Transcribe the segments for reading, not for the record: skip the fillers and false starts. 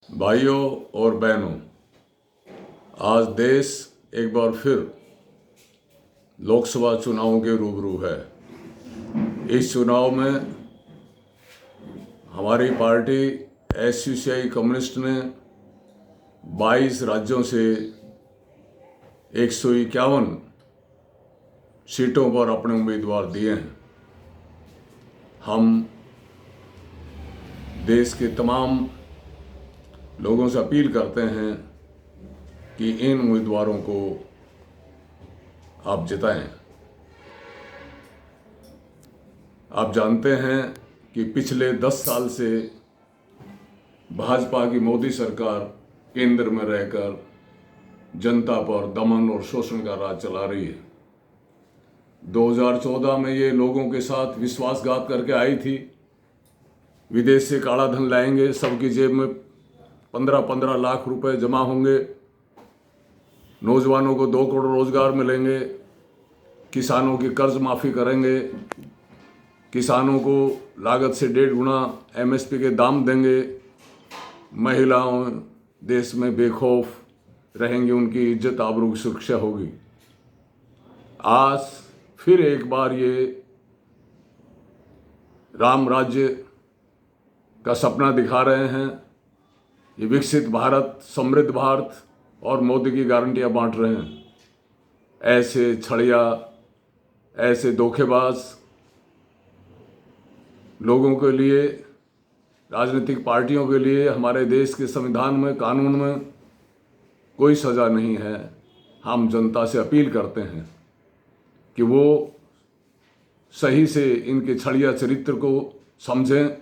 भाइयों और बहनों, आज देश एक बार फिर लोकसभा चुनावों के रूबरू है। इस चुनाव में हमारी पार्टी एसयूसीआई कम्युनिस्ट ने 22 राज्यों से 151 सीटों पर अपने उम्मीदवार दिए हैं। हम देश के तमाम लोगों से अपील करते हैं कि इन उम्मीदवारों को आप जिताएं। आप जानते हैं कि पिछले 10 साल से भाजपा की मोदी सरकार केंद्र में रहकर जनता पर दमन और शोषण का राज चला रही है। 2014 में ये लोगों के साथ विश्वासघात करके आई थी। विदेश से काला धन लाएंगे, सबकी जेब में 15-15 लाख रुपए जमा होंगे, नौजवानों को 2 करोड़ रोजगार मिलेंगे, किसानों की कर्ज माफ़ी करेंगे, किसानों को लागत से 1.5 गुना एमएसपी के दाम देंगे, महिलाओं देश में बेखौफ रहेंगी, उनकी इज्जत आबरू की सुरक्षा होगी। आज फिर एक बार ये राम राज्य का सपना दिखा रहे हैं। ये विकसित भारत, समृद्ध भारत और मोदी की गारंटियां बांट रहे हैं। ऐसे छड़िया, ऐसे धोखेबाज लोगों के लिए, राजनीतिक पार्टियों के लिए हमारे देश के संविधान में, कानून में कोई सज़ा नहीं है। हम जनता से अपील करते हैं कि वो सही से इनके छड़िया चरित्र को समझें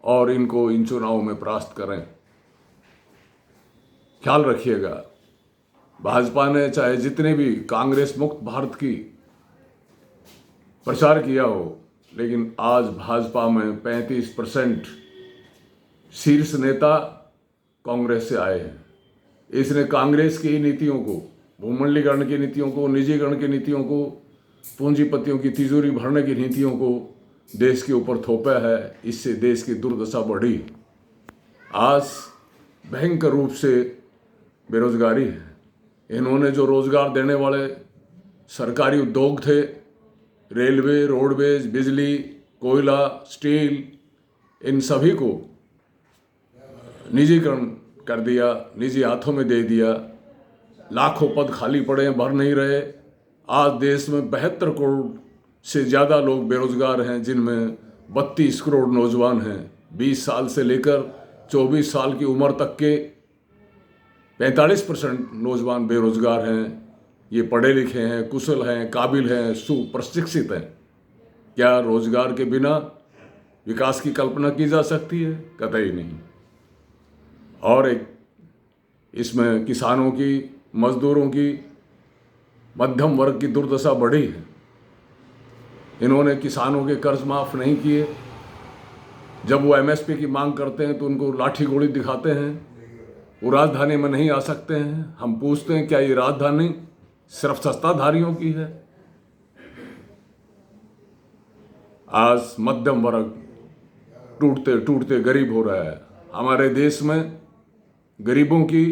और इनको इन चुनावों में परास्त करें। ख्याल रखिएगा, भाजपा ने चाहे जितने भी कांग्रेस मुक्त भारत की प्रचार किया हो, लेकिन आज भाजपा में 35% शीर्ष नेता कांग्रेस से आए हैं। इसने कांग्रेस की नीतियों को, भूमंडलीकरण की नीतियों को, निजीकरण की नीतियों को, पूंजीपतियों की तिजोरी भरने की नीतियों को देश के ऊपर थोपा है। इससे देश की दुर्दशा बढ़ी। आज भयंकर रूप से बेरोजगारी है। इन्होंने जो रोजगार देने वाले सरकारी उद्योग थे, रेलवे, रोडवेज, बिजली, कोयला, स्टील, इन सभी को निजीकरण कर दिया, निजी हाथों में दे दिया। लाखों पद खाली पड़े हैं, भर नहीं रहे। आज देश में 72 करोड़ से ज़्यादा लोग बेरोजगार हैं, जिनमें 32 करोड़ नौजवान हैं। 20 साल से लेकर 24 साल की उम्र तक के 45% नौजवान बेरोजगार हैं। ये पढ़े लिखे हैं, कुशल हैं, काबिल हैं, सुप्रशिक्षित हैं। क्या रोजगार के बिना विकास की कल्पना की जा सकती है? कतई नहीं। और एक इसमें किसानों की, मजदूरों की, मध्यम वर्ग की दुर्दशा बढ़ी है। इन्होंने किसानों के कर्ज माफ़ नहीं किए। जब वो एमएसपी की मांग करते हैं तो उनको लाठी गोली दिखाते हैं। वो राजधानी में नहीं आ सकते हैं। हम पूछते हैं, क्या ये राजधानी सिर्फ सत्ताधारियों की है? आज मध्यम वर्ग टूटते टूटते गरीब हो रहा है। हमारे देश में गरीबों की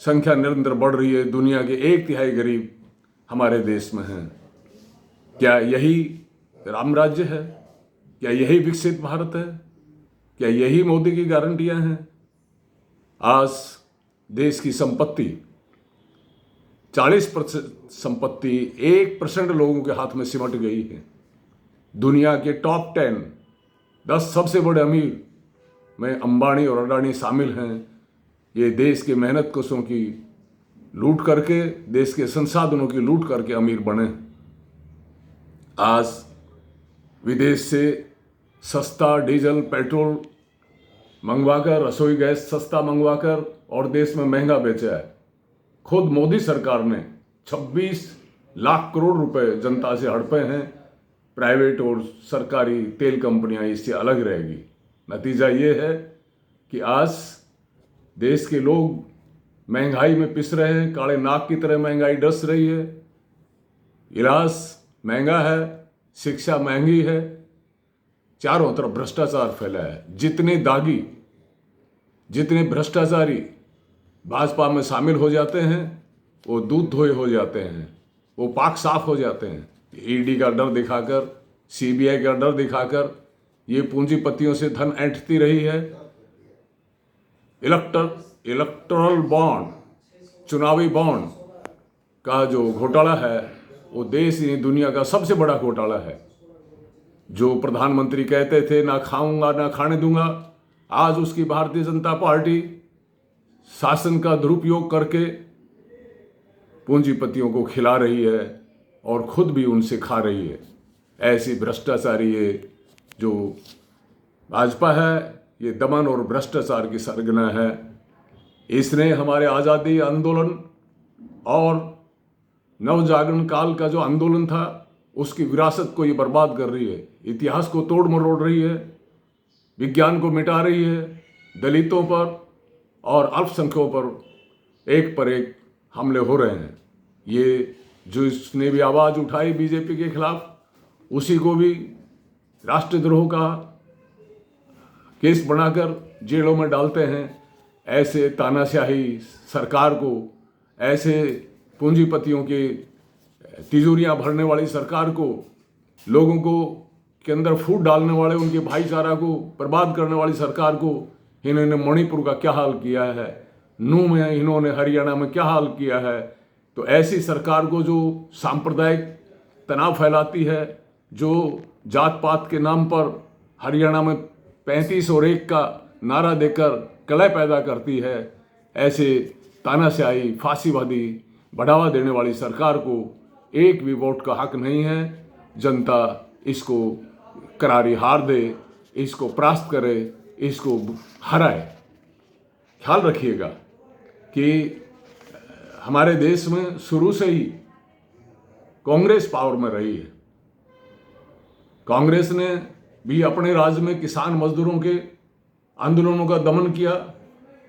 संख्या निरंतर बढ़ रही है। दुनिया के 1/3 गरीब हमारे देश में हैं। क्या यही राम राज्य है? क्या यही विकसित भारत है? क्या यही मोदी की गारंटियां हैं? आज देश की संपत्ति, 40% संपत्ति 1% लोगों के हाथ में सिमट गई है। दुनिया के टॉप 10 सबसे बड़े अमीर में अंबानी और अडानी शामिल हैं। ये देश के मेहनत कशों की लूट करके, देश के संसाधनों की लूट करके अमीर बने। आज विदेश से सस्ता डीजल, पेट्रोल मंगवाकर, रसोई गैस सस्ता मंगवाकर और देश में महंगा बेचा है। खुद मोदी सरकार ने 26 लाख करोड़ रुपए जनता से हड़पे हैं। प्राइवेट और सरकारी तेल कंपनियां इससे अलग रहेगी। नतीजा ये है कि आज देश के लोग महंगाई में पिस रहे हैं। काले नाग की तरह महंगाई डस रही है। इलाज महंगा है, शिक्षा महंगी है, चारों तरफ भ्रष्टाचार फैला है। जितने दागी जितने भ्रष्टाचारी भाजपा में शामिल हो जाते हैं वो दूध धोए हो जाते हैं, वो पाक साफ हो जाते हैं। ईडी का डर दिखाकर, सीबीआई का डर दिखाकर ये पूंजीपतियों से धन ऐंठती रही है। इलेक्टोरल बॉन्ड, चुनावी बॉन्ड का जो घोटाला है वो देश ही दुनिया का सबसे बड़ा घोटाला है। जो प्रधानमंत्री कहते थे ना खाऊंगा ना खाने दूंगा, आज उसकी भारतीय जनता पार्टी शासन का दुरुपयोग करके पूंजीपतियों को खिला रही है और खुद भी उनसे खा रही है। ऐसी भ्रष्टाचारी ये जो भाजपा है, ये दमन और भ्रष्टाचार की सरगना है। इसने हमारे आज़ादी आंदोलन और नवजागरण काल का जो आंदोलन था उसकी विरासत को ये बर्बाद कर रही है, इतिहास को तोड़ मरोड़ रही है, विज्ञान को मिटा रही है, दलितों पर और अल्पसंख्यकों पर एक हमले हो रहे हैं। ये जो इसने भी आवाज़ उठाई बीजेपी के खिलाफ, उसी को भी राष्ट्रद्रोह का केस बनाकर जेलों में डालते हैं। ऐसे तानाशाही सरकार को, ऐसे पूंजीपतियों के तिजोरियां भरने वाली सरकार को, लोगों को के अंदर फूट डालने वाले, उनके भाईचारा को बर्बाद करने वाली सरकार को इन्होंने मणिपुर का क्या हाल किया है, नू में इन्होंने हरियाणा में क्या हाल किया है। तो ऐसी सरकार को जो सांप्रदायिक तनाव फैलाती है, जो जात पात के नाम पर हरियाणा में 35 और 1 का नारा देकर कलह पैदा करती है, ऐसे तानाशाही फांसीवादी बढ़ावा देने वाली सरकार को एक भी वोट का हक नहीं है। जनता इसको करारी हार दे, इसको परास्त करे, इसको हराए। ख्याल रखिएगा कि हमारे देश में शुरू से ही कांग्रेस पावर में रही है। कांग्रेस ने भी अपने राज्य में किसान मजदूरों के आंदोलनों का दमन किया,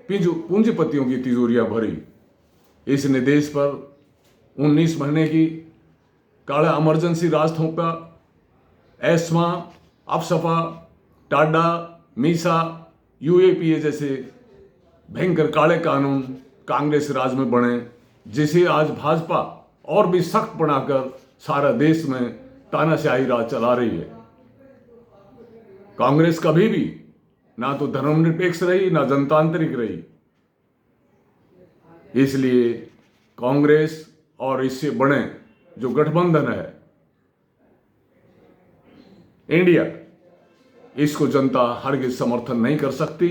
पूंजीपतियों की तिजोरियां भरी। इसने देश पर 19 महीने की काला इमरजेंसी राज थोपा। एस्मा, अफसपा, टाडा, मीसा, यूएपीए जैसे भयंकर काले कानून कांग्रेस राज में बने, जिसे आज भाजपा और भी सख्त बनाकर सारा देश में तानाशाही राज चला रही है। कांग्रेस कभी भी ना तो धर्मनिरपेक्ष रही, ना जनतांत्रिक रही। इसलिए कांग्रेस और इससे बने जो गठबंधन है इंडिया, इसको जनता हरगिज समर्थन नहीं कर सकती।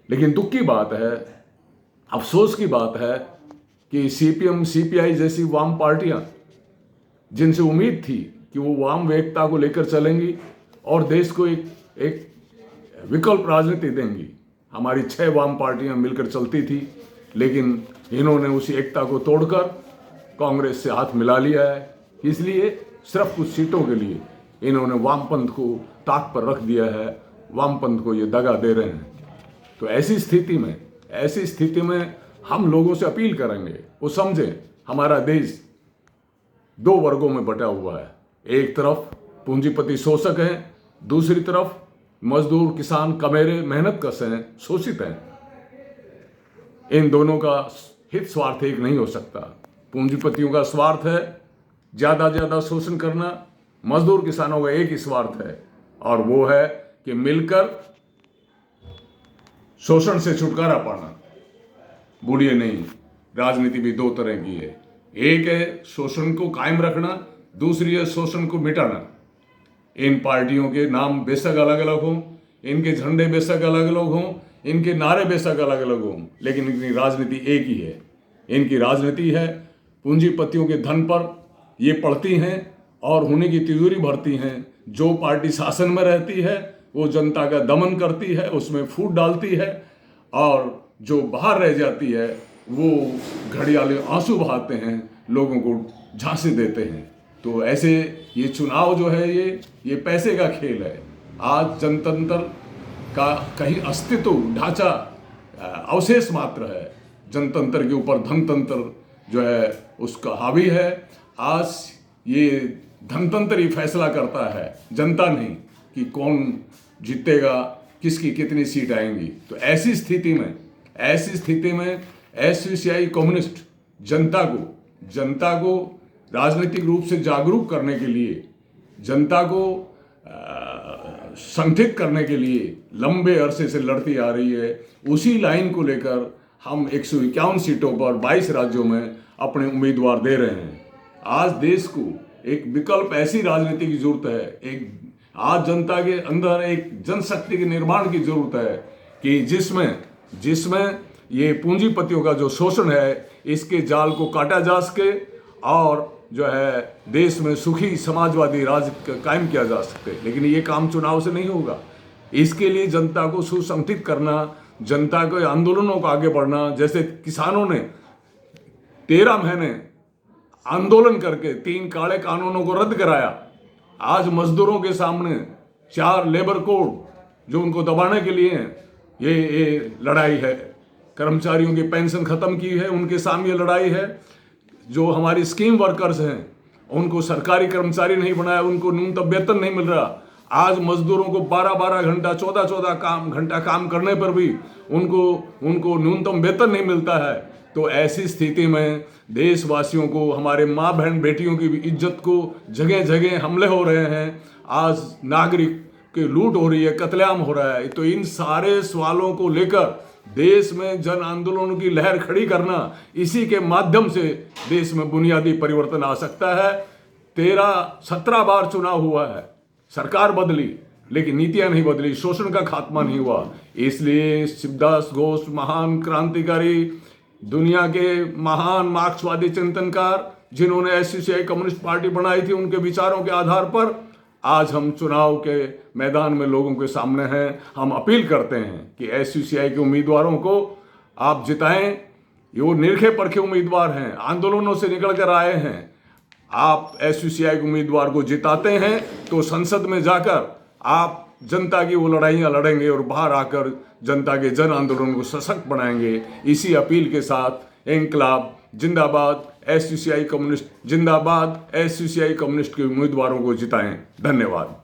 लेकिन दुख की बात है, अफसोस की बात है कि सीपीएम, सीपीआई जैसी वाम पार्टियां, जिनसे उम्मीद थी कि वो वाम एकता को लेकर चलेंगी और देश को एक विकल्प राजनीति देंगी। हमारी 6 वाम पार्टियां मिलकर चलती थी, लेकिन इन्होंने उसी एकता को तोड़कर कांग्रेस से हाथ मिला लिया है। इसलिए सिर्फ कुछ सीटों के लिए इन्होंने वामपंथ को ताक पर रख दिया है, वामपंथ को ये दगा दे रहे हैं। तो ऐसी स्थिति में हम लोगों से अपील करेंगे वो समझें हमारा देश 2 वर्गों में बटा हुआ है। एक तरफ पूंजीपति शोषक हैं, दूसरी तरफ मजदूर, किसान, कमेरे, मेहनतकश हैं, शोषित हैं। इन दोनों का हित स्वार्थ एक नहीं हो सकता। पूंजीपतियों का स्वार्थ है ज्यादा शोषण करना, मजदूर किसानों का एक ही स्वार्थ है और वो है कि मिलकर शोषण से छुटकारा पाना। भूलिए नहीं, राजनीति भी 2 तरह की है। एक है शोषण को कायम रखना, दूसरी है शोषण को मिटाना। इन पार्टियों के नाम बेशक अलग अलग हों, इनके झंडे बेशक अलग अलग हों, इनके नारे बेशक अलग अलग हों, लेकिन इनकी राजनीति एक ही है। इनकी राजनीति है पूंजीपतियों के धन पर ये पड़ती हैं और उन्हीं की तिजोरी भरती हैं। जो पार्टी शासन में रहती है वो जनता का दमन करती है, उसमें फूट डालती है, और जो बाहर रह जाती है वो घड़ियाले आंसू बहाते हैं, लोगों को झांसे देते हैं। तो ऐसे ये चुनाव जो है ये पैसे का खेल है। आज जनतंत्र का कहीं अस्तित्व, ढांचा, अवशेष मात्र है। जनतंत्र के ऊपर धनतंत्र जो है उसका हावी है। आज ये धनतंत्र ही फैसला करता है, जनता नहीं, कि कौन जीतेगा, किसकी कितनी सीट आएंगी। तो ऐसी स्थिति में एसयूसीआई कम्युनिस्ट जनता को राजनीतिक रूप से जागरूक करने के लिए, जनता को संगठित करने के लिए लंबे अरसे से लड़ती आ रही है। उसी लाइन को लेकर हम 151 सीटों पर 22 राज्यों में अपने उम्मीदवार दे रहे हैं। आज देश को एक विकल्प ऐसी राजनीति की जरूरत है, आज जनता के अंदर एक जनशक्ति के निर्माण की जरूरत है कि जिसमें ये पूंजीपतियों का जो शोषण है इसके जाल को काटा जा सके और जो है देश में सुखी समाजवादी राज कायम किया जा सकते। लेकिन ये काम चुनाव से नहीं होगा। इसके लिए जनता को सुसंगठित करना, जनता के आंदोलनों को आगे बढ़ना। जैसे किसानों ने 13 महीने आंदोलन करके 3 काले कानूनों को रद्द कराया। आज मजदूरों के सामने 4 लेबर कोड जो उनको दबाने के लिए ये लड़ाई है। कर्मचारियों की पेंशन खत्म की है, उनके सामने लड़ाई है। जो हमारी स्कीम वर्कर्स हैं उनको सरकारी कर्मचारी नहीं बनाया, उनको न्यूनतम वेतन नहीं मिल रहा। आज मजदूरों को 12-12 घंटा 14-14 घंटा काम करने पर भी उनको न्यूनतम वेतन नहीं मिलता है। तो ऐसी स्थिति में देशवासियों को, हमारे माँ बहन बेटियों की भी इज्जत को जगह जगह हमले हो रहे हैं। आज नागरिक की लूट हो रही है, कत्लेआम हो रहा है। तो इन सारे सवालों को लेकर देश में जन आंदोलनों की लहर खड़ी करना, इसी के माध्यम से देश में बुनियादी परिवर्तन आ सकता है। 17 बार चुनाव हुआ है, सरकार बदली लेकिन नीतियां नहीं बदली, शोषण का खात्मा नहीं हुआ। इसलिए शिवदास घोष महान क्रांतिकारी, दुनिया के महान मार्क्सवादी चिंतनकार जिन्होंने एसयूसीआई कम्युनिस्ट पार्टी बनाई थी, उनके विचारों के आधार पर आज हम चुनाव के मैदान में लोगों के सामने हैं। हम अपील करते हैं कि एसयूसीआई के उम्मीदवारों को आप जिताएं। ये वो निरखे परखे उम्मीदवार हैं, आंदोलनों से निकल कर आए हैं। आप एसयूसीआई के उम्मीदवार को जिताते हैं तो संसद में जाकर आप जनता की वो लड़ाइयाँ लड़ेंगे और बाहर आकर जनता के जन आंदोलन को सशक्त बनाएंगे। इसी अपील के साथ इंकलाब जिंदाबाद, एसयूसीआई कम्युनिस्ट जिंदाबाद, एसयूसीआई कम्युनिस्ट के उम्मीदवारों को जिताएं। धन्यवाद।